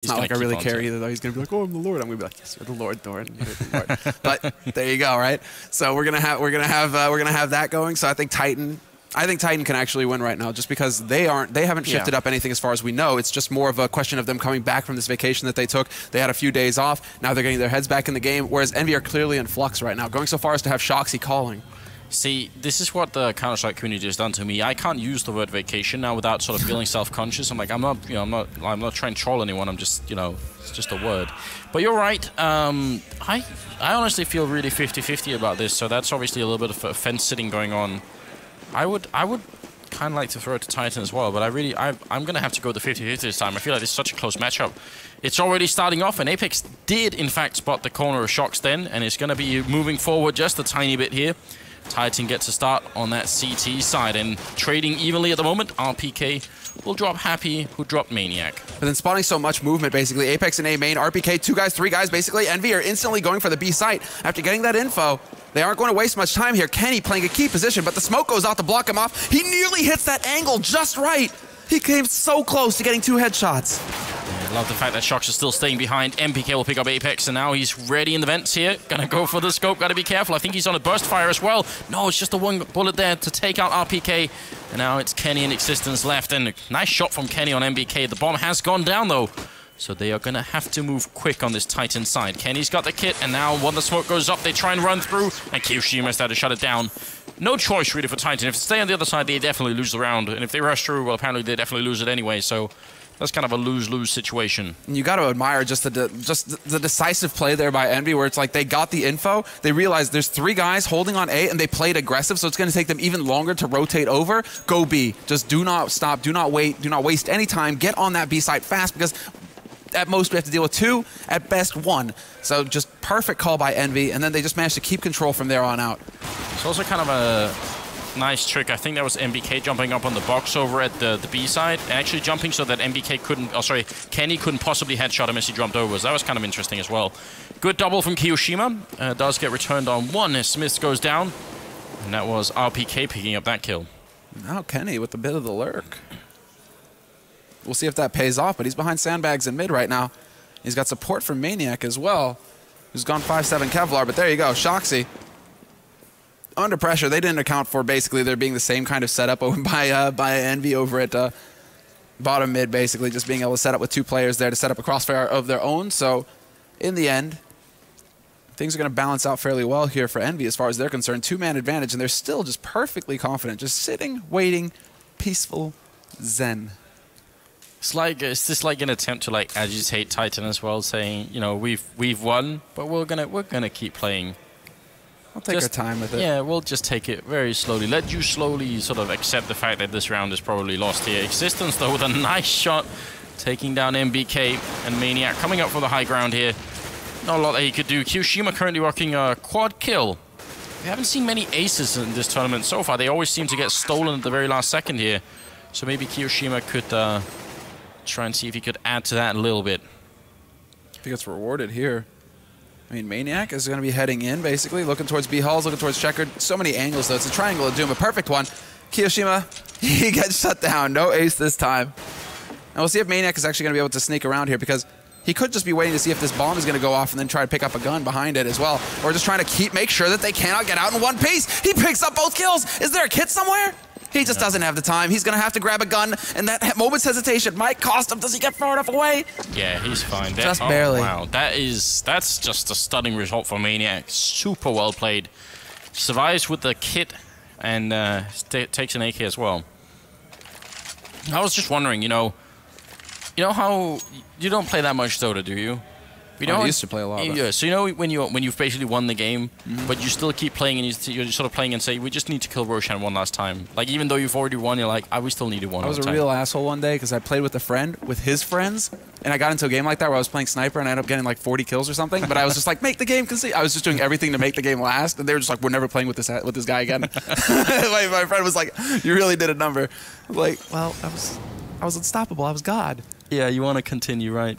It's not like I really care either, though. He's going to be like, oh, I'm the Lord. I'm going to be like, yes, you're the Lord, Thorn. You're the Lord. But there you go, right? So we're gonna have that going. So I think Titan can actually win right now, just because they haven't shifted up anything as far as we know. It's just more of a question of them coming back from this vacation that they took. They had a few days off. Now they're getting their heads back in the game, whereas EnVy are clearly in flux right now, going so far as to have Shoxy calling. See, this is what the Counter-Strike community has done to me. I can't use the word vacation now without sort of feeling self-conscious. I'm like, I'm not trying to troll anyone. I'm just, it's just a word. But you're right. I honestly feel really 50-50 about this. So that's obviously a little bit of a fence sitting going on. I would kind of like to throw it to Titan as well, but I'm going to have to go the 50-50 this time. I feel like it's such a close matchup. It's already starting off, and Apex did, in fact, spot the corner of Shox then, and it's going to be moving forward just a tiny bit here. Titan gets a start on that CT side, and trading evenly at the moment. RPK will drop Happy, who dropped Maniac. But then spawning so much movement, basically. Apex and A main, RPK, 2 guys, 3 guys, basically. EnVy are instantly going for the B site. After getting that info, they aren't going to waste much time here. Kenny playing a key position, but the smoke goes out to block him off. He nearly hits that angle just right. He came so close to getting 2 headshots. I love the fact that Shox is still staying behind. MPK will pick up Apex, and now he's ready in the vents here. Gonna go for the scope, gotta be careful. I think he's on a burst fire as well. No, it's just the one bullet there to take out RPK. And now it's Kenny in existence left, and a nice shot from Kenny on MPK. The bomb has gone down, though. So they are gonna have to move quick on this Titan side. Kenny's got the kit, and now when the smoke goes up, they try and run through, and Kiyoshima's there to shut it down. No choice, really, for Titan. If they stay on the other side, they definitely lose the round. And if they rush through, well, apparently they definitely lose it anyway, so that's kind of a lose-lose situation. You got to admire just the decisive play there by EnVy, where it's like they got the info, they realized there's 3 guys holding on A, and they played aggressive, so it's going to take them even longer to rotate over. Go B. Just do not stop, do not wait, do not waste any time. Get on that B site fast, because at most we have to deal with 2, at best 1. So just perfect call by EnVy, and then they just managed to keep control from there on out. It's also kind of a nice trick. I think that was MBK jumping up on the box over at the B side, and actually jumping so that MBK couldn't, Kenny couldn't possibly headshot him as he jumped over. So that was kind of interesting as well. Good double from Kiyoshima. Does get returned on 1 as Smith goes down, and that was RPK picking up that kill. Now Kenny with a bit of the lurk. We'll see if that pays off, but he's behind sandbags in mid right now. He's got support from Maniac as well, who's gone 5-7 Kevlar, but there you go, Shoxy. Under pressure, they didn't account for basically there being the same kind of setup by EnVy over at bottom mid, basically just being able to set up with 2 players there to set up a crossfire of their own. So in the end, things are going to balance out fairly well here for EnVy as far as they're concerned. 2-man advantage, and they're still just perfectly confident, just sitting, waiting, peaceful, zen. It's just like an attempt to like agitate Titan as well, saying, we've won, but we're gonna keep playing. I'll take our time with it. Yeah, we'll just take it very slowly. Let you slowly sort of accept the fact that this round is probably lost here. Existence, though, with a nice shot, taking down MBK, and Maniac coming up for the high ground here. Not a lot that he could do. Kiyoshima currently rocking a quad kill. We haven't seen many aces in this tournament so far. They always seem to get stolen at the very last second here. So maybe Kiyoshima could try and see if he could add to that a little bit. He gets rewarded here. I mean, Maniac is going to be heading in, basically, looking towards B Halls, looking towards Checkered. So many angles, though. It's a triangle of doom, a perfect one. Kiyoshima, he gets shut down. No ace this time. And we'll see if Maniac is actually going to be able to sneak around here, because he could just be waiting to see if this bomb is going to go off and then try to pick up a gun behind it as well. Or just trying to make sure that they cannot get out in one piece. He picks up both kills. Is there a kit somewhere? He just doesn't have the time. He's going to have to grab a gun, and that moment's hesitation might cost him. Does he get far enough away? Yeah, he's fine. Just barely. Wow, that's just a stunning result for Maniac. Super well played. Survives with the kit and takes an AK as well. I was just wondering, you know how you don't play that much Dota, do you? I used to play a lot. Yeah, so when you've basically won the game, but you still keep playing, and you're sort of playing and say, we just need to kill Roshan one last time. Like, even though you've already won, you're like, we still need it one more time. I was a real asshole one day because I played with a friend with his friends, and I got into a game like that where I was playing sniper and I ended up getting like 40 kills or something. But I was just like, make the game concede. I was just doing everything to make the game last, and they were just like, we're never playing with this guy again. my friend was like, you really did a number. I'm like, well, I was unstoppable. I was God. Yeah, you want to continue, right?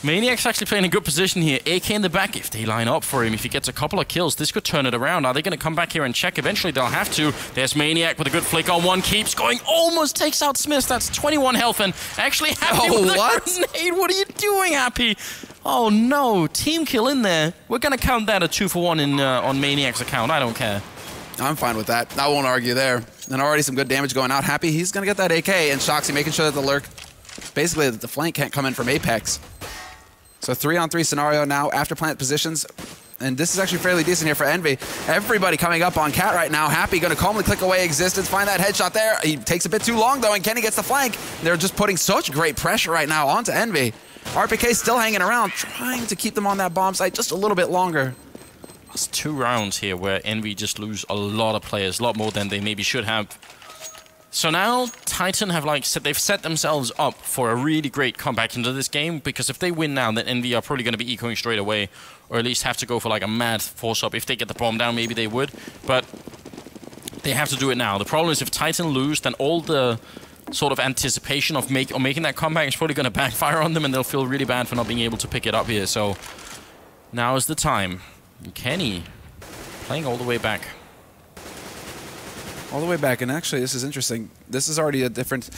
Maniac's actually playing a good position here. AK in the back, if they line up for him, if he gets a couple of kills, this could turn it around. Are they going to come back here and check? Eventually, they'll have to. There's Maniac with a good flick on one. Keeps going. Almost takes out Smith. That's 21 health. And actually Happy with a grenade. What are you doing, Happy? Oh, no. Team kill in there. We're going to count that a 2-for-1 in, on Maniac's account. I don't care. I'm fine with that. I won't argue there. And already some good damage going out. Happy, he's going to get that AK. And Shoxy making sure that the lurk, basically that the flank can't come in from Apex. So 3-on-3 scenario now after plant positions. And this is actually fairly decent here for Envy. Everybody coming up on Cat right now. Happy going to calmly click away Existence, find that headshot there. He takes a bit too long though, and Kenny gets the flank. They're just putting such great pressure right now onto Envy. RPK still hanging around, trying to keep them on that bomb site just a little bit longer. It's 2 rounds here where Envy just lose a lot of players, a lot more than they maybe should have. So now Titan have they've set themselves up for a really great comeback into this game, because if they win now, then Envy are probably going to be ecoing straight away, or at least have to go for like a mad force up. If they get the bomb down, maybe they would, but they have to do it now. The problem is if Titan lose, then all the sort of anticipation of making that comeback is probably going to backfire on them, and they'll feel really bad for not being able to pick it up here. So now is the time. Kenny playing all the way back. All the way back, and actually this is interesting. This is already a different...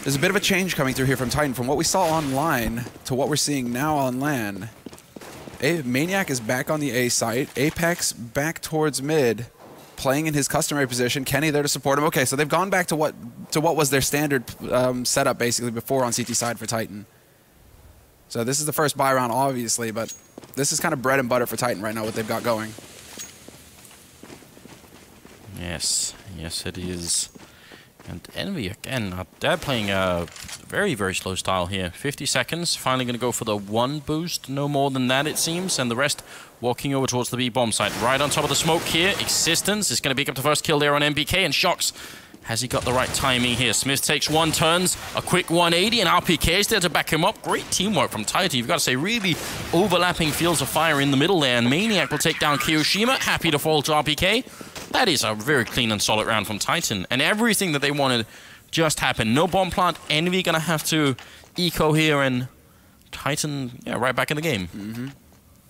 There's a bit of a change coming through here from Titan. From what we saw online to what we're seeing now on LAN. Maniac is back on the A site. Apex back towards mid, playing in his customary position. Kenny there to support him. Okay, so they've gone back to what was their standard setup basically before on CT side for Titan. So this is the first buy round, obviously, but this is kind of bread and butter for Titan right now, what they've got going. Yes, yes it is. And Envy again, they're playing a very, very slow style here. 50 seconds, finally going to go for the 1 boost, no more than that it seems, and the rest walking over towards the B bomb site. Right on top of the smoke here, Existence is going to pick up the first kill there on MBK, and Shox, has he got the right timing here? Smith takes 1 turns, a quick 180, and RPK is there to back him up. Great teamwork from Titan, you've got to say, really overlapping fields of fire in the middle there, and Maniac will take down Kiyoshima, happy to fall to RPK. That is a very clean and solid round from Titan, and everything that they wanted just happened. No bomb plant, Envy gonna have to eco here, and Titan, yeah, right back in the game. Mm-hmm.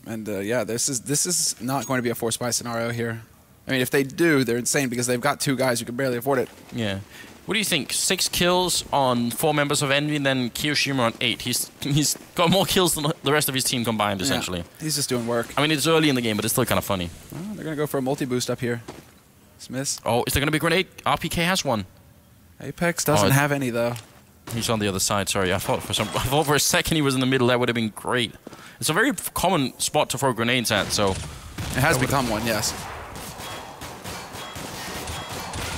And yeah, this is not going to be a forced buy scenario here. I mean, if they do, they're insane because they've got 2 guys who can barely afford it. Yeah. What do you think? 6 kills on 4 members of Envy, and then Kiyoshima on 8. He's got more kills than the rest of his team combined, essentially. Yeah, he's just doing work. I mean, it's early in the game, but it's still kind of funny. Oh, they're going to go for a multi-boost up here. Smith. Oh, is there going to be a grenade? RPK has one. Apex doesn't have any, though. He's on the other side, sorry. I thought for a second he was in the middle. That would have been great. It's a very common spot to throw grenades at, so... It has become one, yes.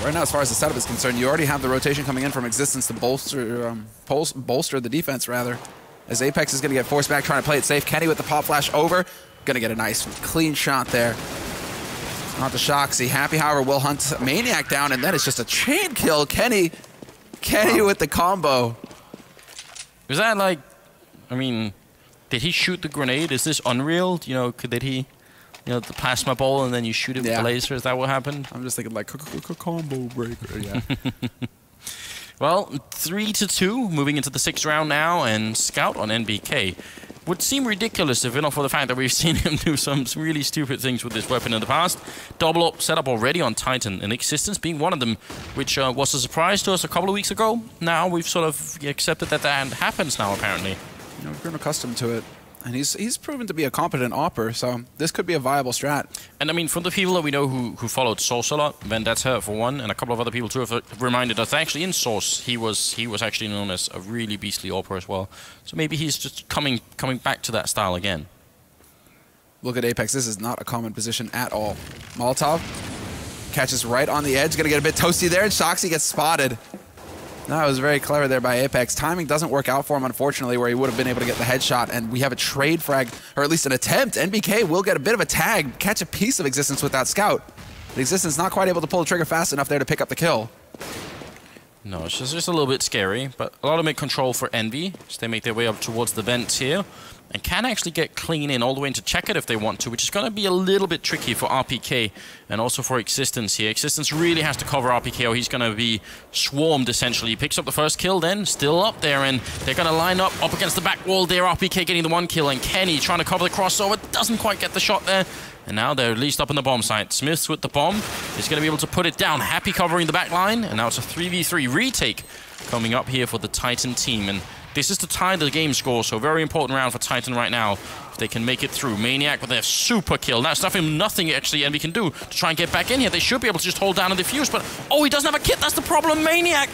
Right now, as far as the setup is concerned, you already have the rotation coming in from Existence to bolster the defense, rather. As Apex is going to get forced back, trying to play it safe. Kenny with the pop flash over. Going to get a nice, clean shot there. Not the Shoxy. Happy, however, will hunt Maniac down, and then it's just a chain kill. Kenny with the combo. Was that like... I mean, did he shoot the grenade? Is this Unreal? You know, did he... You know, pass my ball and then you shoot it with the laser. Is that what happened? I'm just thinking like combo breaker. Yeah. Well, 3-2, moving into the 6th round now, and Scout on NBK. Would seem ridiculous if not for the fact that we've seen him do some really stupid things with this weapon in the past. Double up set up already on Titan, and Existence being one of them, which was a surprise to us a couple of weeks ago. Now we've sort of accepted that happens now, apparently. You know, we've grown accustomed to it. And he's proven to be a competent opper, so this could be a viable strat. And I mean, from the people that we know who followed Source a lot, Vendetta for one, and a couple of other people too have reminded us, actually in Source, he was actually known as a really beastly opper as well. So maybe he's just coming back to that style again. Look at Apex, this is not a common position at all. Molotov catches right on the edge, gonna get a bit toasty there, and Shoxy gets spotted. That was very clever there by Apex. Timing doesn't work out for him, unfortunately, where he would have been able to get the headshot, and we have a trade frag, or at least an attempt. NBK will get a bit of a tag, catch a piece of Existence with that scout. But Existence not quite able to pull the trigger fast enough there to pick up the kill. No, it's just a little bit scary, but a lot of mid-control for Envy, as they make their way up towards the vents here. and can actually get clean in all the way into check it if they want to, which is going to be a little bit tricky for RPK and also for Existence here. Existence really has to cover RPK or he's going to be swarmed essentially. He picks up the first kill then, still up there, and they're going to line up against the back wall there. RPK getting the 1 kill, and Kenny trying to cover the crossover, doesn't quite get the shot there. And now they're at least up in the bomb site. Smiths with the bomb is going to be able to put it down. Happy covering the back line, and now it's a 3v3 retake coming up here for the Titan team. And this is to tie the game score, so very important round for Titan right now. If they can make it through. Maniac with their super kill. That's nothing actually Envy can do to try and get back in here. They should be able to just hold down and defuse, but oh, he doesn't have a kit. That's the problem. Maniac.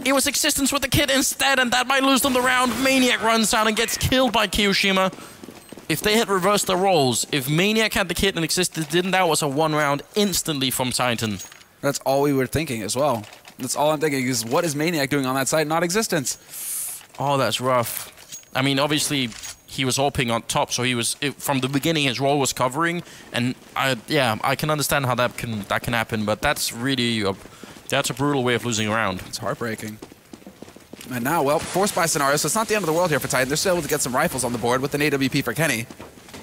It was Existence with the kit instead, and that might lose them the round. Maniac runs out and gets killed by Kiyoshima. If they had reversed their roles, if Maniac had the kit and Existence didn't, that was a 1 round instantly from Titan. That's all we were thinking as well. That's all I'm thinking is, what is Maniac doing on that side, not Existence? Oh, that's rough. I mean, obviously, he was AWPing on top, so he was from the beginning. His role was covering, and I can understand how that can happen. But that's really that's a brutal way of losing a round. It's heartbreaking. And now, well, forced by scenario, so it's not the end of the world here for Titan. They're still able to get some rifles on the board with an AWP for Kenny.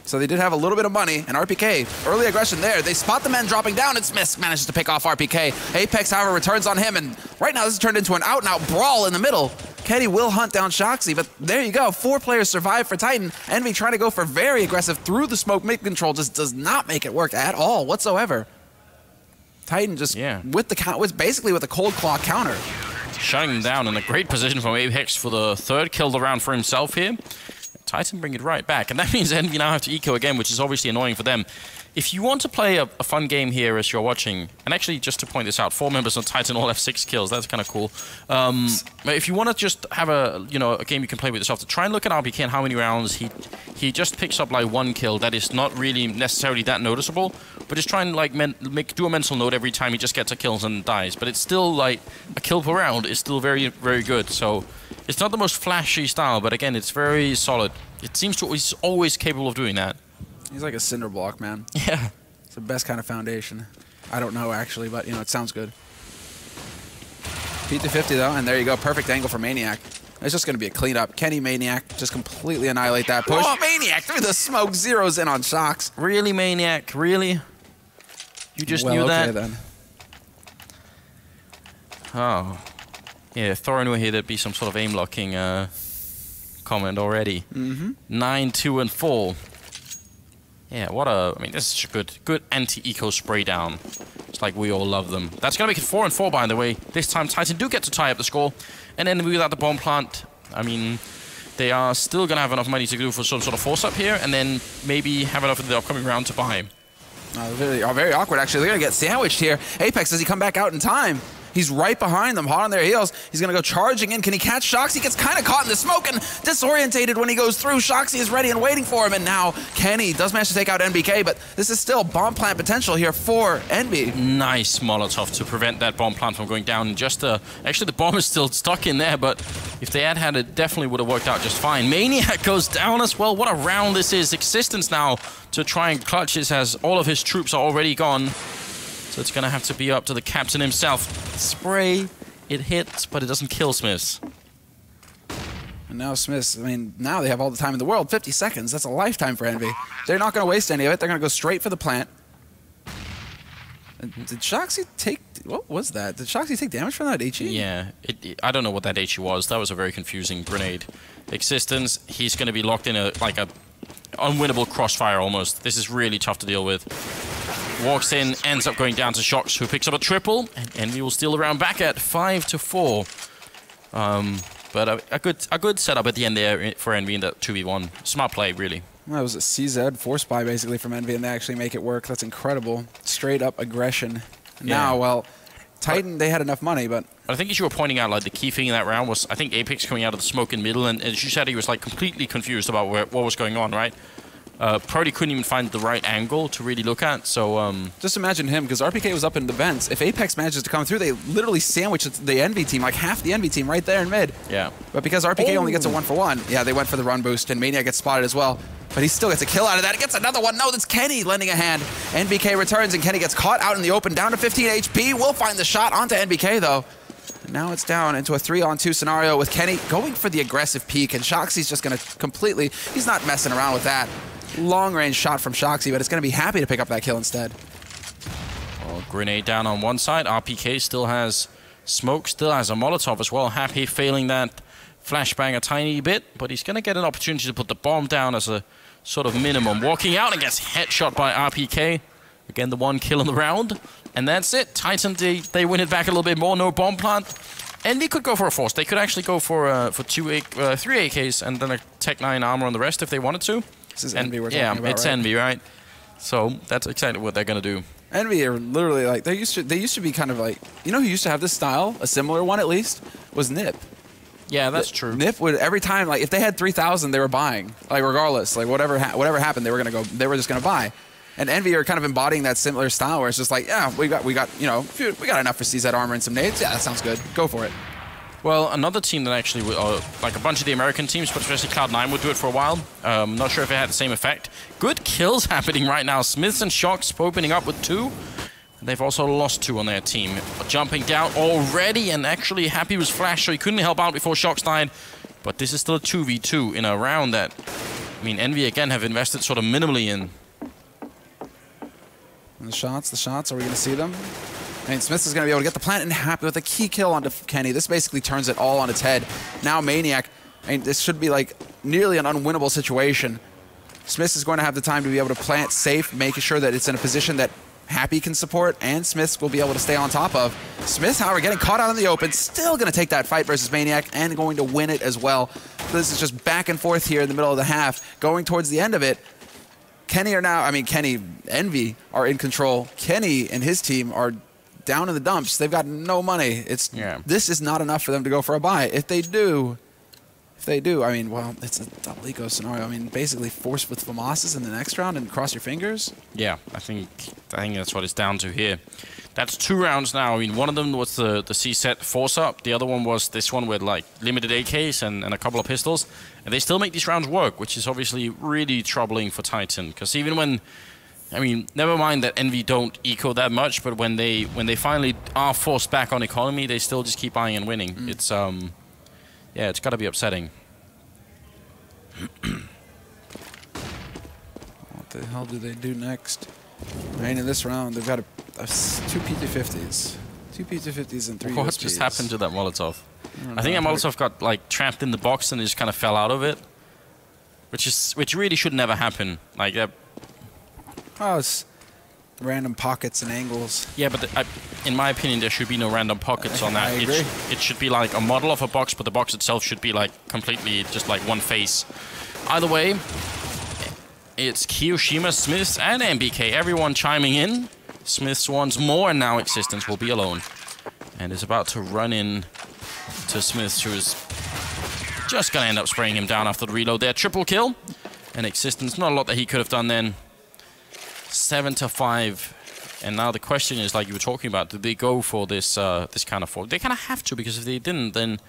So they did have a little bit of money, and RPK, early aggression there. They spot the men dropping down, and Smith manages to pick off RPK. Apex, however, returns on him, and right now this has turned into an out-and-out brawl in the middle. Kenny will hunt down Shoxy, but there you go. 4 players survive for Titan. Envy trying to go for very aggressive through the smoke mid-control, just does not make it work at all whatsoever. Titan just basically with a cold claw counter. Shutting them down in a great position from Apex for the 3rd kill of the round for himself here. Titan bring it right back, and that means Envy now have to eco again, which is obviously annoying for them. If you want to play a fun game here as you're watching, and actually just to point this out, 4 members on Titan all have 6 kills. That's kind of cool. But if you want to just have a game you can play with yourself, to try and look at RPK and how many rounds he just picks up like 1 kill. That is not really necessarily that noticeable, but just try and like do a mental note every time he just gets a kill and dies. But it's still like a kill per round is still very, very good. So it's not the most flashy style, but again, it's very solid. It seems to he's always capable of doing that. He's like a cinder block, man. Yeah. It's the best kind of foundation. I don't know, actually, but, it sounds good. P250, though, and there you go. Perfect angle for Maniac. It's just going to be a cleanup. Kenny, Maniac, just completely annihilate that push. Oh, Maniac through the smoke, zeroes in on Shox. Really, Maniac? Really? You just knew that? Then. Oh. Yeah, Thorinua here, there'd be some sort of aim locking comment already. 9, 2, and 4. Yeah, I mean, this is a good anti-eco spray down. It's like we all love them. That's going to make it 4 and 4, by the way. This time, Titan do get to tie up the score. And then without the bomb plant, I mean, they are still going to have enough money to do for some sort of force-up here, and then maybe have enough in the upcoming round to buy. Very awkward, actually. They're going to get sandwiched here. Apex, does he come back out in time? He's right behind them, hot on their heels. He's going to go charging in. Can he catch Shoxy? He gets kind of caught in the smoke and disorientated when he goes through. Shoxy is ready and waiting for him. And now Kenny does manage to take out NBK, but this is still bomb plant potential here for Envy. Nice Molotov to prevent that bomb plant from going down. Actually, the bomb is still stuck in there, but if they had it, definitely would have worked out just fine. Maniac goes down as well. What a round this is. Existence now to try and clutch this as all of his troops are already gone. So it's going to have to be up to the captain himself. Spray, it hits, but it doesn't kill Smiths. And now Smiths, I mean, now they have all the time in the world. 50 seconds, that's a lifetime for Envy. They're not going to waste any of it. They're going to go straight for the plant. Did Shoxy take... What was that? Did Shoxy take damage from that HE? Yeah, I don't know what that HE was. That was a very confusing grenade. Existence, he's going to be locked in a unwinnable crossfire almost. This is really tough to deal with. Walks in, ends up going down to Shox, who picks up a triple, and Envy will steal the round back at 5-4. But a good setup at the end there for Envy in that 2v1. Smart play, really. That was a CZ force buy basically from Envy, and they actually make it work. That's incredible. Straight up aggression. Yeah. Now, well, Titan, they had enough money, but I think as you were pointing out, like the key thing in that round was, I think Apex coming out of the smoke in middle, and as you said, he was like completely confused about what was going on, right? Probably couldn't even find the right angle to really look at, so... Just imagine him, because RPK was up in the vents. If Apex manages to come through, they literally sandwich the Envy team, like half the Envy team right there in mid. Yeah. But because RPK only gets a 1-for-1, yeah, they went for the run boost, and Maniac gets spotted as well. But he still gets a kill out of that. He gets another one. No, that's Kenny lending a hand. NBK returns, and Kenny gets caught out in the open, down to 15 HP. Will find the shot onto NBK, though. Now it's down into a 3-on-2 scenario with Kenny going for the aggressive peek, and Shoxy's just going to completely... He's not messing around with that. Long-range shot from Shoxy, but it's going to be happy to pick up that kill instead. Well, grenade down on one side. RPK still has smoke, still has a Molotov as well. Happy failing that flashbang a tiny bit, but he's going to get an opportunity to put the bomb down as a sort of minimum. Walking out and gets headshot by RPK. Again, the one kill in the round. And that's it. Titan, they win it back a little bit more. No bomb plant. EnVy could go for a force. They could actually go for 3 AKs and then a Tech 9 armor on the rest if they wanted to. This is EnVy we're talking about, it's right? EnVy, right? So that's exactly what they're going to do. EnVy are literally like, they used to be kind of like, you know who used to have this style, a similar one at least, was Nip. Yeah, that's true. Nip would, every time, like if they had 3,000, they were buying. Like regardless, like whatever happened, they were just gonna buy. And EnVy are kind of embodying that similar style where it's just like, yeah, we got, you know, we got enough for CZ armor and some nades. Yeah, that sounds good. Go for it. Well, another team that actually, like a bunch of the American teams, but especially Cloud9 would do it for a while. Not sure if it had the same effect. Good kills happening right now. Smiths and Shox opening up with 2. They've also lost 2 on their team. Jumping down already, and actually Happy was flashed, so he couldn't help out before Shox died. But this is still a 2v2 in a round that, I mean, EnVy again have invested sort of minimally in. And the shots, are we going to see them? I mean, Smith is going to be able to get the plant and Happy with a key kill onto Kenny. This basically turns it all on its head. Now Maniac, I mean, this should be like nearly an unwinnable situation. Smith is going to have the time to be able to plant safe, making sure that it's in a position that Happy can support, and Smiths will be able to stay on top of. Smith, however, getting caught out in the open, still going to take that fight versus Maniac and going to win it as well. This is just back and forth here in the middle of the half. Going towards the end of it, Kenny, EnVy are in control. Kenny and his team are down in the dumps. They've got no money. This is not enough for them to go for a buy. If they do, I mean, well, it's a double eco scenario. I mean, basically force with FAMASas in the next round and cross your fingers. Yeah, I think that's what it's down to here. That's 2 rounds now. I mean, one of them was the C-set force up. The other one was this one with like limited AKs and a couple of pistols. And they still make these rounds work, which is obviously really troubling for Titan. Because even when, I mean, never mind that EnVy don't eco that much, but when they finally are forced back on economy, they still just keep buying and winning. It's yeah, it's got to be upsetting. What the hell do they do next? I mean, in this round, they've got 2 PT-50s. 2 PT-50s and 3 What USPs. just happened to that Molotov? I think that Molotov got like trapped in the box and it just kind of fell out of it. Which really should never happen. Like that. Oh, it's random pockets and angles. Yeah, but in my opinion, there should be no random pockets on that. I agree. It should be like a model of a box, but the box itself should be like completely just like one face. Either way, it's Kiyoshima, Smiths, and MBK. Everyone chiming in. Smiths wants more, and now Existence will be alone. And is about to run in to Smiths, who is just going to end up spraying him down after the reload there. Triple kill. And Existence, not a lot that he could have done then. 7-5. And now the question is, like you were talking about, do they go for this this kind of force? They kind of have to, because if they didn't, then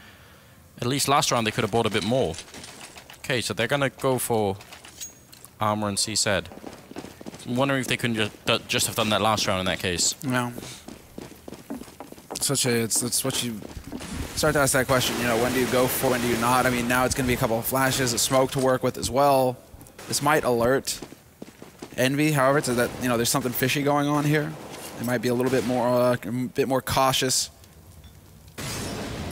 at least last round they could have bought a bit more. Okay, so they're going to go for armor and CZ. I'm wondering if they couldn't just have done that last round in that case. No. It's what you start to ask that question, you know, when do you go for, when do you not? I mean, now it's going to be a couple of flashes, a smoke to work with as well. This might alert EnVy, however, to that, you know, there's something fishy going on here. They might be a little bit more cautious.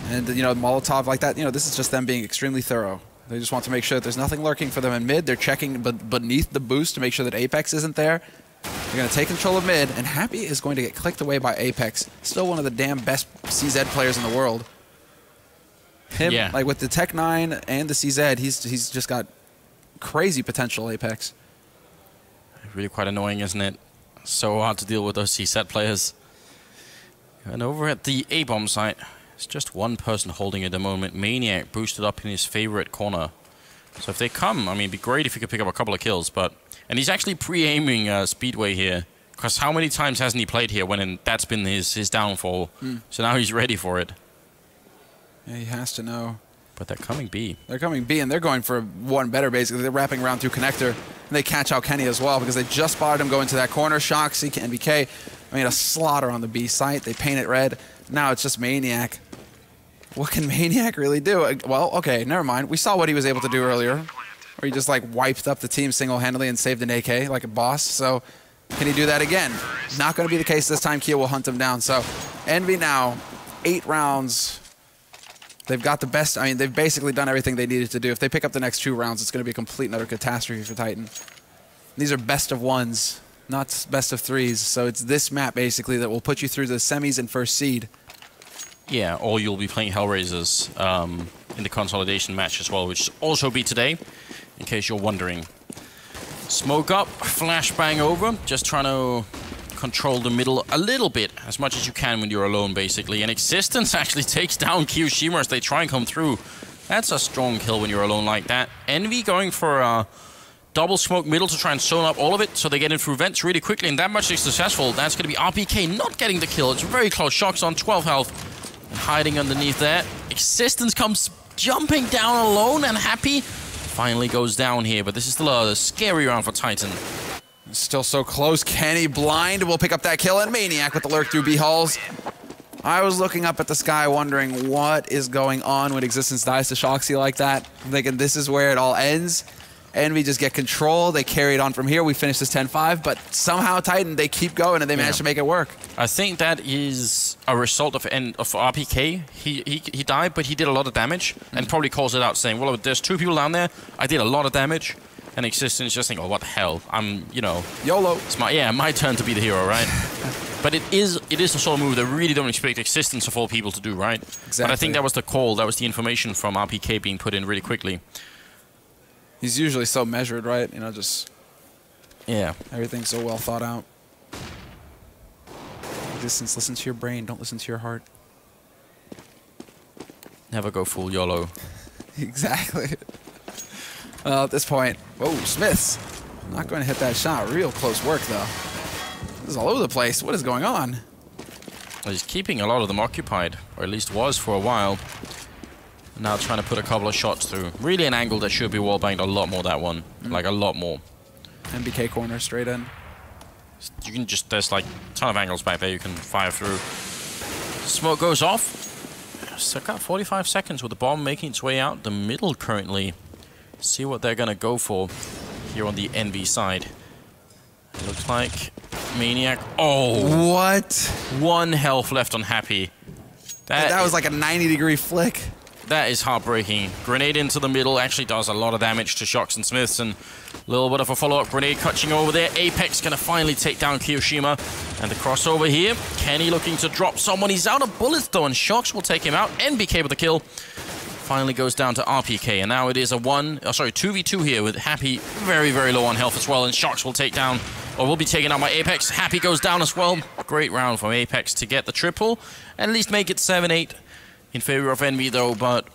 And, you know, Molotov like that, you know, this is just them being extremely thorough. They just want to make sure that there's nothing lurking for them in mid. They're checking beneath the boost to make sure that Apex isn't there. They're going to take control of mid, and Happy is going to get clicked away by Apex. Still one of the damn best CZ players in the world. Him, yeah. Like with the Tech 9 and the CZ, he's just got crazy potential, Apex. Really quite annoying, isn't it? So hard to deal with those CZ players. And over at the A-bomb site, it's just one person holding it at the moment. Maniac boosted up in his favorite corner. So if they come, I mean, it'd be great if he could pick up a couple of kills, but... And he's actually pre-aiming Speedway here. Because how many times hasn't he played here when that's been his downfall? So now he's ready for it. Yeah, he has to know. But they're coming B. They're coming B, and they're going for one better, basically. They're wrapping around through connector, and they catch out Kenny as well, because they just spotted him going to that corner. Shoxy, NBK, I mean, a slaughter on the B site. They paint it red. Now it's just Maniac What can Maniac really do? Well, okay, never mind. We saw what he was able to do earlier, where he just like wiped up the team single-handedly and saved an AK like a boss. So can he do that again? Not going to be the case this time. Kia will hunt him down. So Envy now, 8 rounds. They've got the best. I mean, they've basically done everything they needed to do. If they pick up the next 2 rounds, it's going to be a complete and utter catastrophe for Titan. These are best of 1s, not best of 3s. So it's this map basically that will put you through the semis and first seed. Yeah, or you'll be playing HellRaisers in the consolidation match as well, which will also be today, in case you're wondering. Smoke up, flashbang over, just trying to control the middle a little bit, as much as you can when you're alone, basically. And Existence actually takes down Kiyoshima as they try and come through. That's a strong kill when you're alone like that. Envy going for a double smoke middle to try and zone up all of it, so they get in through vents really quickly, and that much is successful. That's going to be RPK not getting the kill. It's very close. Shox on 12 health. And hiding underneath there. Existence comes jumping down alone, and Happy finally goes down here. But this is still a scary round for Titan. Still so close. Kenny blind will pick up that kill, and Maniac with the lurk through B-Halls. I was looking up at the sky wondering what is going on when Existence dies to Shoxy like that. I'm thinking this is where it all ends. Envy just get control. They carry it on from here. We finish this 10-5, but somehow Titan, they keep going, and they manage to make it work. I think that is a result of RPK. He died, but he did a lot of damage, and probably calls it out, saying, well, there's 2 people down there. I did a lot of damage. And Existence just think, oh, what the hell? I'm, you know... YOLO. It's my turn to be the hero, right? But it is the sort of move that really don't expect Existence of all people to do, right? Exactly. But I think that was the call. That was the information from RPK being put in really quickly. He's usually so measured, right? You know, just... Yeah. Everything's so well thought out. Existence, listen to your brain. Don't listen to your heart. Never go full YOLO. Exactly. Well, at this point... Whoa, Smiths. Not going to hit that shot. Real close work, though. This is all over the place. What is going on? Well, he's keeping a lot of them occupied. Or at least was for a while. Now trying to put a couple of shots through. Really an angle that should be wallbanged a lot more, that one. Like, a lot more. MBK corner straight in. You can just... There's, like, a ton of angles back there you can fire through. Smoke goes off. Still got 45 seconds with the bomb making its way out the middle currently. See what they're going to go for here on the Envy side. It looks like Maniac... Oh! What? 1 health left on Happy. That was like a 90-degree flick. That is heartbreaking. Grenade into the middle actually does a lot of damage to Shox and Smiths, and a little bit of a follow-up grenade catching over there. Apex going to finally take down Kiyoshima. And the crossover here. Kenny looking to drop someone. He's out of bullets though, and Shox will take him out. NBK with the kill. Finally goes down to RPK, and now it is a 2v2 here with Happy very, very low on health as well, and Shox will take down, or will be taken out by Apex. Happy goes down as well. Great round from Apex to get the triple, and at least make it 7-8 in favor of Envy though, but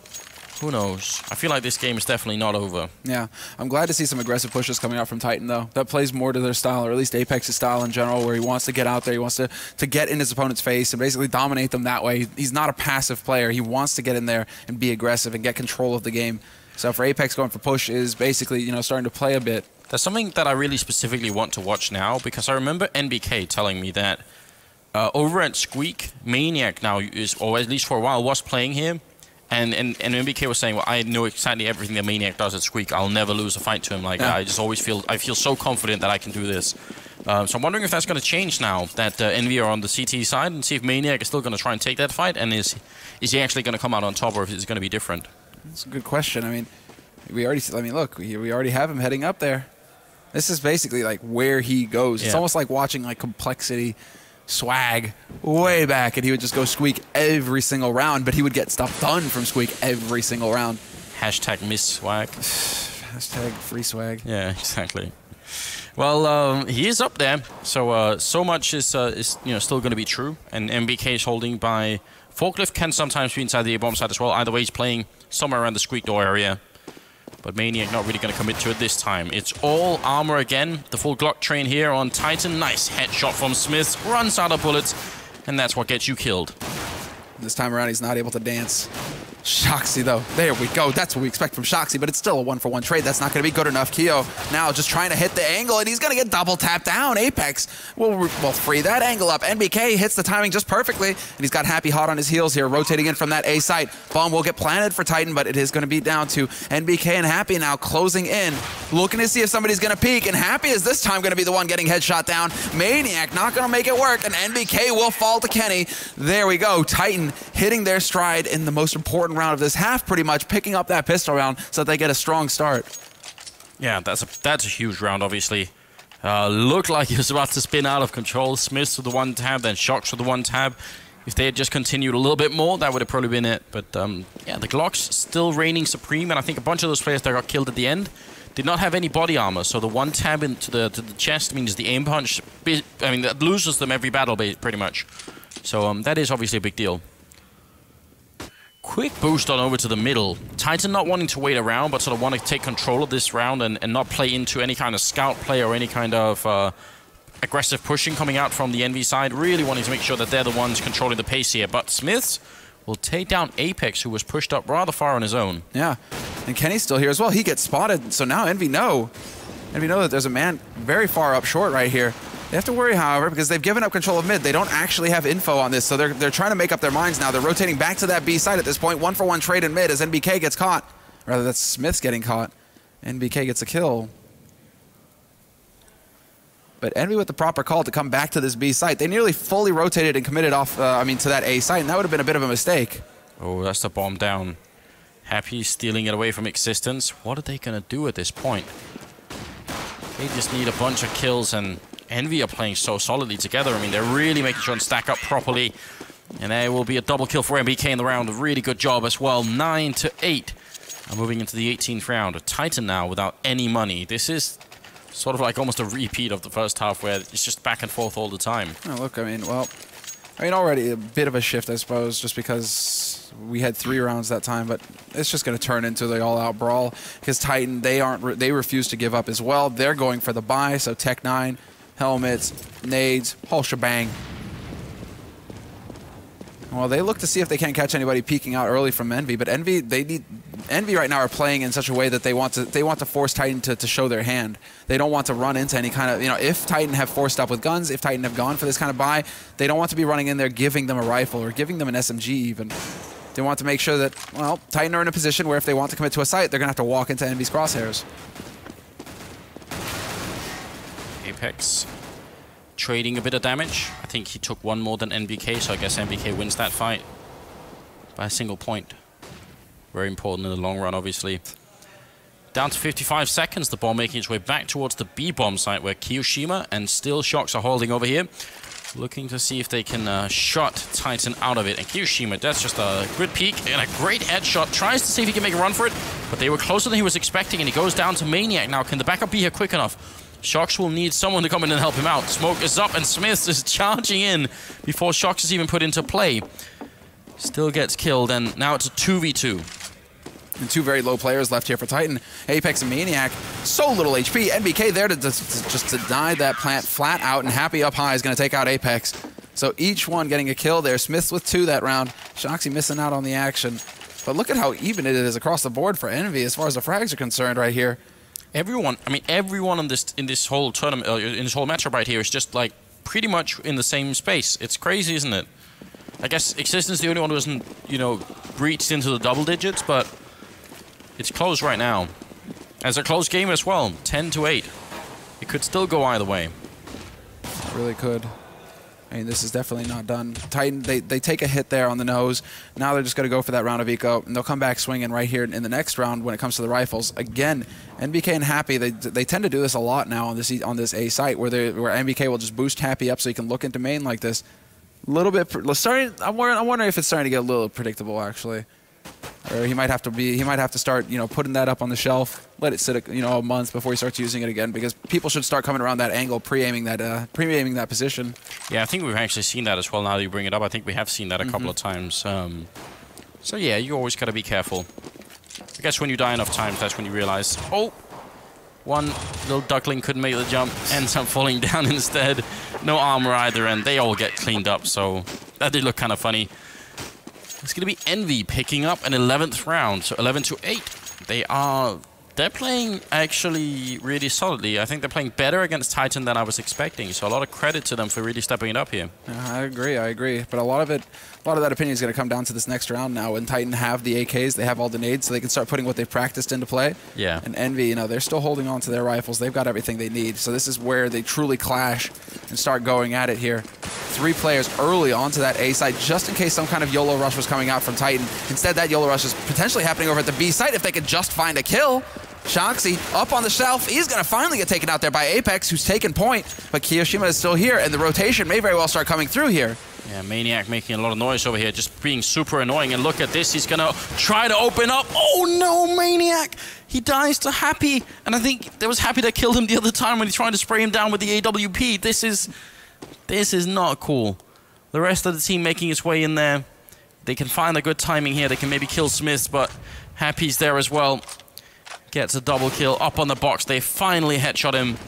who knows? I feel like this game is definitely not over. Yeah, I'm glad to see some aggressive pushes coming out from Titan though. That plays more to their style, or at least Apex's style in general, where he wants to get out there, he wants to get in his opponent's face and basically dominate them that way. He's not a passive player. He wants to get in there and be aggressive and get control of the game. So for Apex, going for push is basically, you know, starting to play a bit. There's something that I really specifically want to watch now, because I remember NBK telling me that over at Squeak, Maniac now is, or at least for a while, was playing here. And MBK was saying, well, I know exactly everything that Maniac does at Squeak. I'll never lose a fight to him. Like, yeah. I just always feel so confident that I can do this. So I'm wondering if that's going to change now that Envy are on the CT side, and see if Maniac is still going to try and take that fight, and is he actually going to come out on top, or if it's going to be different? That's a good question. I mean, look, we already have him heading up there. This is basically like where he goes. Yeah. It's almost like watching like Complexity Swag way back, and he would just go Squeak every single round, but he would get stuff done from Squeak every single round. Hashtag miss swag. Hashtag free swag. Yeah, exactly. Well, he is up there, so so much is you know, still going to be true, and MBK is holding by. Forklift can sometimes be inside the A-bomb side as well. Either way, he's playing somewhere around the Squeak door area. But Maniac not really going to commit to it this time. It's all armor again. The full Glock train here on Titan. Nice headshot from Smith. Runs out of bullets. And that's what gets you killed. This time around, he's not able to dance. Shoxy, though, there we go. That's what we expect from Shoxy, but it's still a 1-for-1 trade. That's not going to be good enough. Keo now just trying to hit the angle, and he's going to get double tapped down. Apex will free that angle up. NBK hits the timing just perfectly, and he's got Happy hot on his heels here, rotating in from that A site. Bomb will get planted for Titan, but it is going to be down to NBK and Happy now closing in, looking to see if somebody's going to peek, and Happy is this time going to be the one getting headshot down. Maniac not going to make it work, and NBK will fall to Kenny. There we go. Titan hitting their stride in the most important round of this half, pretty much picking up that pistol round so that they get a strong start. Yeah, that's a huge round, obviously. Looked like he was about to spin out of control. Smiths with the one tab, then Shocks with the one tab. If they had just continued a little bit more, that would have probably been it. But yeah, the Glocks still reigning supreme, and I think a bunch of those players that got killed at the end did not have any body armor, so the one tab into the chest means the aim punch, I mean, that loses them every battle pretty much. So that is obviously a big deal. Quick boost on over to the middle. Titan not wanting to wait around, but sort of want to take control of this round and not play into any kind of scout play or any kind of aggressive pushing coming out from the EnVy side. Really wanting to make sure that they're the ones controlling the pace here. But Smiths will take down Apex, who was pushed up rather far on his own. Yeah, and Kenny's still here as well. He gets spotted, so now EnVy know that there's a man very far up short right here. They have to worry, however, because they've given up control of mid. They don't actually have info on this, so they're trying to make up their minds now. They're rotating back to that B side at this point. 1-for-1 trade in mid as NBK gets caught. Rather, that's Smith's getting caught. NBK gets a kill. But EnVy with the proper call to come back to this B site. They nearly fully rotated and committed off, to that A site, and that would have been a bit of a mistake. Oh, that's the bomb down. Happy stealing it away from Existence. What are they going to do at this point? They just need a bunch of kills, and EnVy are playing so solidly together. I mean, they're really making sure and stack up properly. And there will be a double kill for NBK in the round. A really good job as well. 9-8. And moving into the 18th round. A Titan now without any money. This is sort of like almost a repeat of the first half where it's just back and forth all the time. Oh, look, already a bit of a shift, I suppose, just because we had 3 rounds that time, but it's just going to turn into the all-out brawl because Titan, they refuse to give up as well. They're going for the buy, so Tech 9, helmets, nades, whole shebang. Well, they look to see if they can't catch anybody peeking out early from EnVy, but EnVy right now are playing in such a way that they want to force Titan to show their hand. They don't want to run into any kind of, if Titan have forced up with guns, if Titan have gone for this kind of buy, they don't want to be running in there giving them a rifle or giving them an SMG even. They want to make sure that, well, Titan are in a position where if they want to commit to a site, they're going to have to walk into EnVy's crosshairs. Apex trading a bit of damage. I think he took one more than NBK, so I guess NBK wins that fight by a single point. Very important in the long run, obviously. Down to 55 seconds, the bomb making its way back towards the B-bomb site where Kiyoshima and still Shocks are holding over here. Looking to see if they can shot Titan out of it. And Kiyoshima, that's just a good peek and a great headshot. Tries to see if he can make a run for it, but they were closer than he was expecting, and he goes down to Maniac now. Can the backup be here quick enough? Shocks will need someone to come in and help him out. Smoke is up, and Smith is charging in before Shocks is even put into play. Still gets killed, and now it's a 2v2. And 2 very low players left here for Titan. Apex and Maniac, so little HP. NBK there to just deny that plant flat out, and Happy up high is going to take out Apex. So each one getting a kill there. Smith's with 2 that round. Shoxy missing out on the action. But look at how even it is across the board for EnVy as far as the frags are concerned right here. Everyone in this whole tournament, in this whole matchup right here is just like pretty much in the same space. It's crazy, isn't it? I guess Existence is the only one who hasn't, breached into the double digits, but it's close right now. As a close game as well, 10-8. It could still go either way. It really could. I mean, this is definitely not done. Titan, they take a hit there on the nose. Now they're just going to go for that round of eco, and they'll come back swinging right here in the next round when it comes to the rifles. Again, NBK and Happy, they tend to do this a lot now on this A site, where NBK will just boost Happy up so he can look into main like this. A little bit. I'm wondering if it's starting to get a little predictable actually. Or he might have to start, putting that up on the shelf, let it sit, a month before he starts using it again, because people should start coming around that angle, pre-aiming that position. Yeah, I think we've actually seen that as well. Now that you bring it up, I think we have seen that a couple of times. So yeah, you always got to be careful. I guess when you die enough times, that's when you realize, oh, one little duckling couldn't make the jump, ends up falling down instead. No armor either, and they all get cleaned up. So that did look kind of funny. It's going to be EnVy picking up an 11th round, so 11-8. They're playing actually really solidly. I think they're playing better against Titan than I was expecting, so a lot of credit to them for really stepping it up here. I agree. But a lot of that opinion is going to come down to this next round now. When Titan have the AKs, they have all the nades, so they can start putting what they've practiced into play. Yeah. And EnVy, you know, they're still holding on to their rifles. They've got everything they need. So this is where they truly clash and start going at it here. 3 players early onto that A site, just in case some kind of YOLO rush was coming out from Titan. Instead, that YOLO rush is potentially happening over at the B site if they could just find a kill. Shoxy up on the shelf. He's going to finally get taken out there by Apex, who's taken point. But Kiyoshima is still here, and the rotation may very well start coming through here. Yeah, Maniac making a lot of noise over here, just being super annoying. And look at this, he's going to try to open up. Oh no, Maniac! He dies to Happy. And I think there was Happy that killed him the other time when he tried to spray him down with the AWP. This is not cool. The rest of the team making its way in there. They can find a good timing here. They can maybe kill Smiths, but Happy's there as well. Gets a double kill up on the box. They finally headshot him.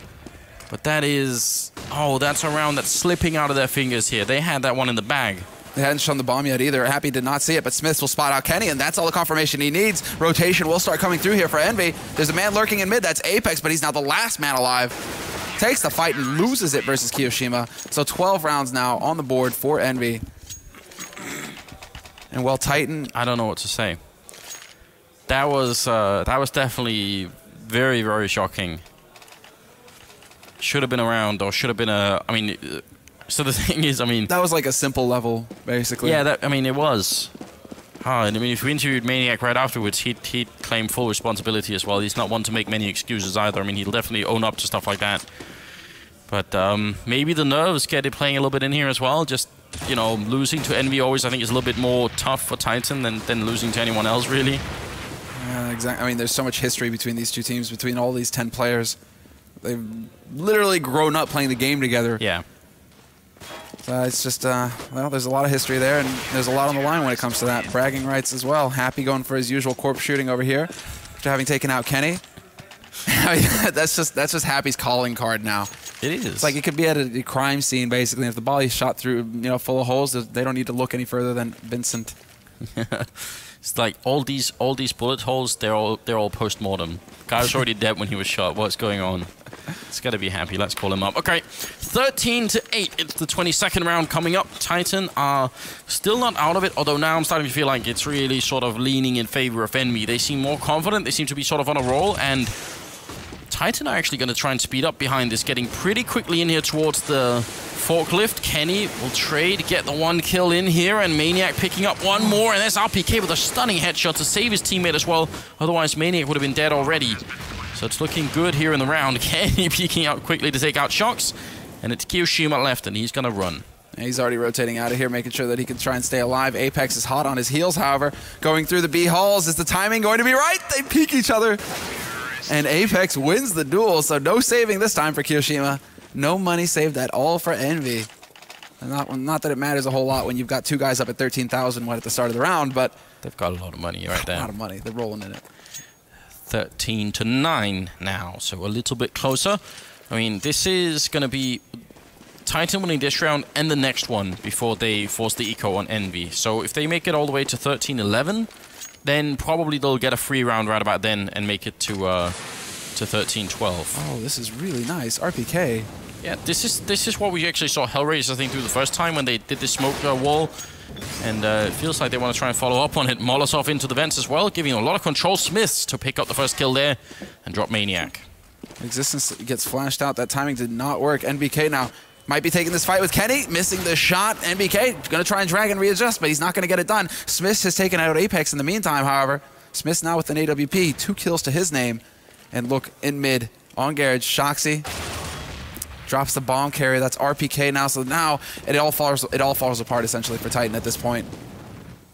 But that is... Oh, that's a round that's slipping out of their fingers here. They had that one in the bag. They hadn't shown the bomb yet either. Happy did not see it, but Smiths will spot out Kenny, and that's all the confirmation he needs. Rotation will start coming through here for EnVy. There's a man lurking in mid. That's Apex, but he's now the last man alive. Takes the fight and loses it versus Kiyoshima. So 12 rounds now on the board for EnVy. And well, Titan... I don't know what to say. That was definitely very, very shocking. Should have been around, or should have been a... I mean, so the thing is, I mean... That was like a simple level, basically. Yeah, I mean, it was. And I mean, if we interviewed Maniac right afterwards, he'd claim full responsibility as well. He's not one to make many excuses either. I mean, he'll definitely own up to stuff like that. But maybe the nerves get it playing a little bit in here as well. Just, you know, losing to EnVy always, I think, is a little bit more tough for Titan than losing to anyone else, really. Yeah, exactly. I mean, there's so much history between these two teams, between all these 10 players. They've literally grown up playing the game together. Yeah. It's just, well, there's a lot of history there, and there's a lot on the line when it comes to that. Bragging rights as well. Happy going for his usual corpse shooting over here after having taken out Kenny. I mean, that's just Happy's calling card now. It is. It's like it could be at a crime scene, basically. If the ball is shot through, you know, full of holes, they don't need to look any further than Vincent. It's like all these bullet holes. They're all post-mortem. Guy was already dead when he was shot. What's going on? It's got to be Happy. Let's call him up. Okay, 13-8. It's the 22nd round coming up. Titan are still not out of it, although now I'm starting to feel like it's really sort of leaning in favor of EnVy. They seem more confident. They seem to be sort of on a roll, and Titan are actually going to try and speed up behind this, getting pretty quickly in here towards the forklift. Kenny will trade, get the one kill in here, and Maniac picking up one more, and there's RPK with a stunning headshot to save his teammate as well. Otherwise, Maniac would have been dead already. So it's looking good here in the round. Kenny peeking out quickly to take out Shox, and it's Kiyoshima left, and he's going to run. He's already rotating out of here, making sure that he can try and stay alive. Apex is hot on his heels, however. Going through the B halls. Is the timing going to be right? They peek each other. And Apex wins the duel, so no saving this time for Kiyoshima. No money saved at all for EnVy. Not that it matters a whole lot when you've got 2 guys up at 13,000 at the start of the round, but... They've got a lot of money right there. A lot of money. They're rolling in it. 13-9 now, so a little bit closer. I mean, this is going to be Titan winning this round and the next one before they force the eco on EnVy. So if they make it all the way to 13-11, then probably they'll get a free round right about then and make it to 13-12. Oh, this is really nice. RPK. Yeah, this is what we actually saw HellRaisers, I think, through the first time when they did the smoke wall. And it feels like they want to try and follow up on it. Molotov into the vents as well, giving a lot of control. Smiths to pick up the first kill there and drop Maniac. Existence gets flashed out. That timing did not work. NBK now might be taking this fight with Kenny, missing the shot. NBK going to try and drag and readjust, but he's not going to get it done. Smiths has taken out Apex in the meantime, however. Smiths now with an AWP, 2 kills to his name. And look, in mid, on garage, Shoxy drops the bomb carrier. That's RPK now, so now it all falls apart essentially for Titan at this point.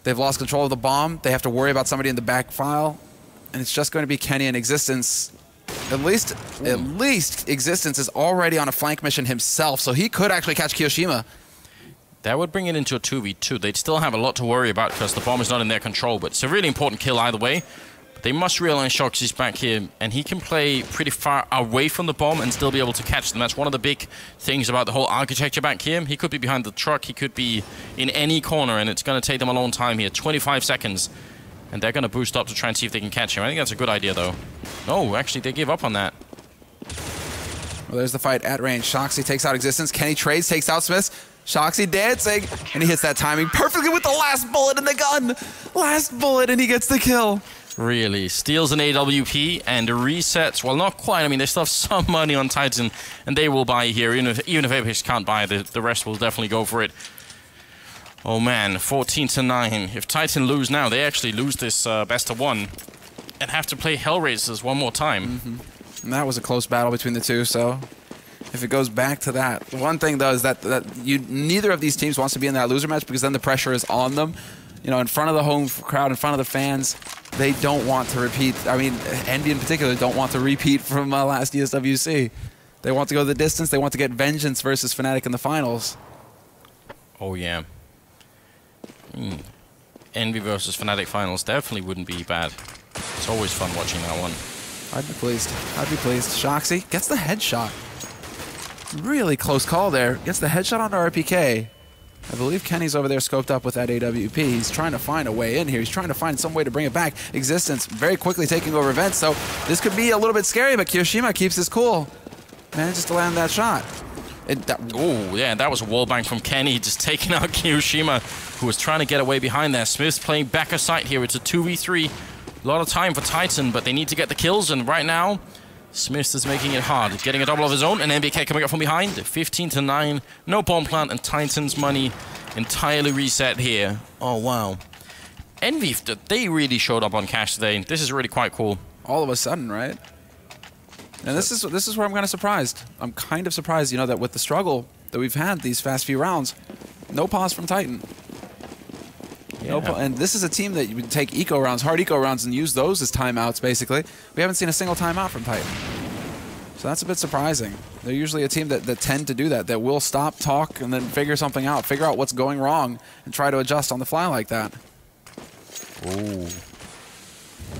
They've lost control of the bomb. They have to worry about somebody in the back file, and it's just going to be Kenny and Existence. At least Existence is already on a flank mission himself, so he could actually catch Kiyoshima. That would bring it into a 2v2. They'd still have a lot to worry about because the bomb is not in their control, but it's a really important kill either way. They must realize Shoxy's back here, and he can play pretty far away from the bomb and still be able to catch them. That's one of the big things about the whole architecture back here. He could be behind the truck, he could be in any corner, and it's going to take them a long time here. 25 seconds. And they're going to boost up to try and see if they can catch him. I think that's a good idea, though. No, actually, they give up on that. Well, there's the fight at range. Shoxy takes out Existence. Kenny trades, takes out Smith. Shoxy dancing, and he hits that timing perfectly with the last bullet in the gun. Last bullet, and he gets the kill. Really. Steals an AWP and resets. Well, not quite. I mean, they still have some money on Titan, and they will buy here. Even if Apex can't buy, the rest will definitely go for it. Oh, man. 14-9. If Titan lose now, they actually lose this best of one and have to play HellRaisers one more time. And that was a close battle between the two, so if it goes back to that. The one thing, though, is that neither of these teams wants to be in that loser match because then the pressure is on them. You know, in front of the home crowd, in front of the fans, they don't want to repeat. I mean, EnVy in particular don't want to repeat from last ESWC. They want to go the distance. They want to get vengeance versus Fnatic in the finals. Oh, yeah. EnVy versus Fnatic finals definitely wouldn't be bad. It's always fun watching that one. I'd be pleased. I'd be pleased. Shoxy gets the headshot. Really close call there. Gets the headshot onto RPK. I believe Kenny's over there scoped up with that AWP. He's trying to find a way in here. He's trying to find some way to bring it back. Existence very quickly taking over Vent, so this could be a little bit scary, but Kiyoshima keeps his cool. Manages to land that shot. Oh, yeah, that was a wallbang from Kenny, just taking out Kiyoshima, who was trying to get away behind there. Smith's playing back of sight here. It's a 2v3. A lot of time for Titan, but they need to get the kills, and right now, Smith is making it hard. Getting a double of his own, and NBK coming up from behind. 15-9. No bomb plant, and Titan's money entirely reset here. Oh, wow. EnVy, they really showed up on cash today. This is really quite cool. All of a sudden, right? And this is where I'm kind of surprised. I'm kind of surprised, you know, that with the struggle that we've had these fast few rounds, no pause from Titan. Yeah. And this is a team that you would take eco rounds, hard eco rounds, and use those as timeouts, basically. We haven't seen a single timeout from Titan. So that's a bit surprising. They're usually a team that tend to do that, that will stop, talk, and then figure something out, figure out what's going wrong, and try to adjust on the fly like that. Ooh.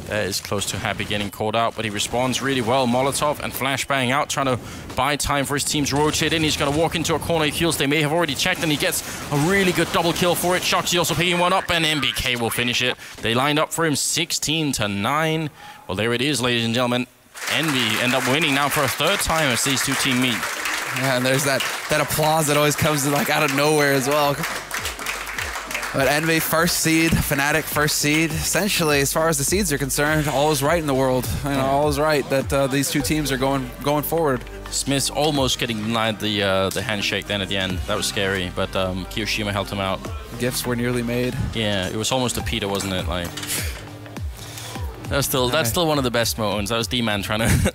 That is close to Happy getting caught out, but he responds really well. Molotov and Flashbang out, trying to buy time for his team to rotate in. He's going to walk into a corner. He feels they may have already checked, and he gets a really good double kill for it. Shoxy also picking one up, and NBK will finish it. They lined up for him 16-9. Well, there it is, ladies and gentlemen. EnVy end up winning now for a third time as these two teams meet. Yeah, and there's that applause that always comes like out of nowhere as well. But EnVy first seed, Fnatic first seed. Essentially, as far as the seeds are concerned, all is right in the world. You know, all is right that these two teams are going forward. Smith's almost getting denied the handshake then at the end. That was scary, but Kiyoshima helped him out. Gifts were nearly made. Yeah, it was almost a Peter, wasn't it? Like that's still one of the best moments. That was D-Man trying to